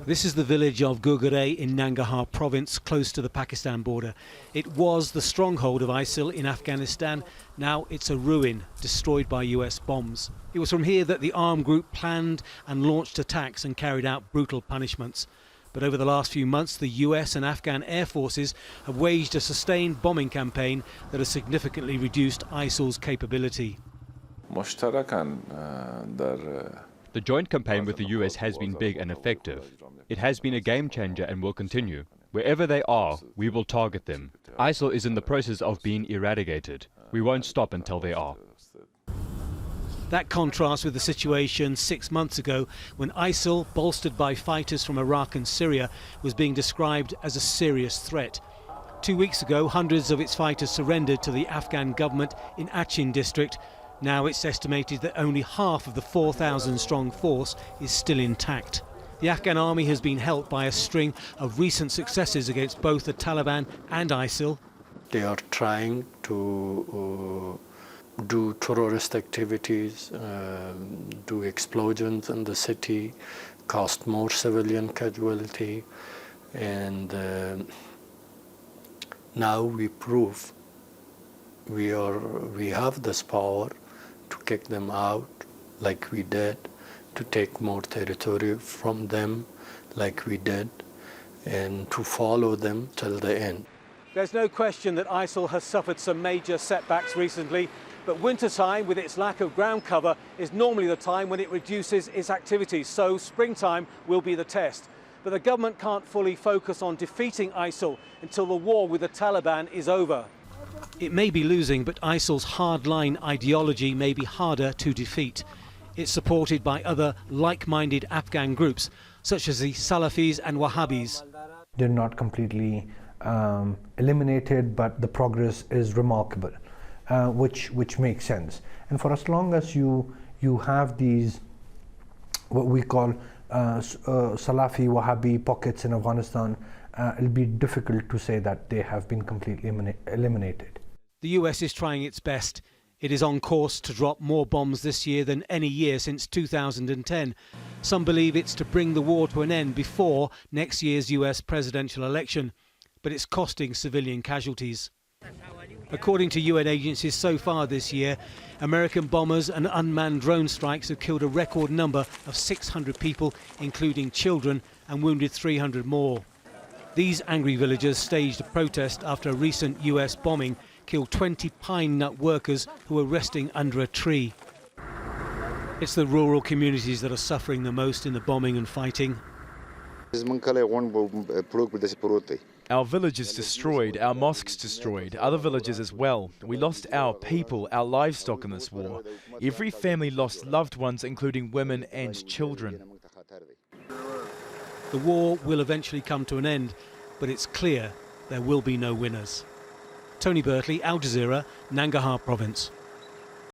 This is the village of Gurgaray in Nangarhar province, close to the Pakistan border. It was the stronghold of ISIL in Afghanistan. Now it's a ruin, destroyed by US bombs. It was from here that the armed group planned and launched attacks and carried out brutal punishments. But over the last few months, the US and Afghan air forces have waged a sustained bombing campaign that has significantly reduced ISIL's capability. The joint campaign with the US has been big and effective. It has been a game changer and will continue. Wherever they are, we will target them. ISIL is in the process of being eradicated. We won't stop until they are. That contrasts with the situation 6 months ago when ISIL, bolstered by fighters from Iraq and Syria, was being described as a serious threat. 2 weeks ago, hundreds of its fighters surrendered to the Afghan government in Achin district. Now it's estimated that only half of the 4,000-strong force is still intact. The Afghan army has been helped by a string of recent successes against both the Taliban and ISIL. They are trying to do terrorist activities, do explosions in the city, cause more civilian casualty, and now we prove we have this power to kick them out like we did, to take more territory from them like we did, and to follow them till the end. There's no question that ISIL has suffered some major setbacks recently, but wintertime, with its lack of ground cover, is normally the time when it reduces its activities, so springtime will be the test. But the government can't fully focus on defeating ISIL until the war with the Taliban is over. It may be losing, but ISIL's hardline ideology may be harder to defeat. It's supported by other like-minded Afghan groups, such as the Salafis and Wahhabis. They're not completely eliminated, but the progress is remarkable, which makes sense. And for as long as you have these, what we call Salafi Wahhabi pockets in Afghanistan, it'll be difficult to say that they have been completely eliminated. The US is trying its best. It is on course to drop more bombs this year than any year since 2010. Some believe it's to bring the war to an end before next year's US presidential election, but it's costing civilian casualties. According to UN agencies, so far this year, American bombers and unmanned drone strikes have killed a record number of 600 people, including children, and wounded 300 more. These angry villagers staged a protest after a recent US bombing killed 20 pine nut workers who were resting under a tree. It's the rural communities that are suffering the most in the bombing and fighting. Our village is destroyed, our mosques destroyed, other villages as well. We lost our people, our livestock in this war. Every family lost loved ones, including women and children. The war will eventually come to an end, but it's clear there will be no winners. Tony Birtley, Aljazeera, Nangarhar province.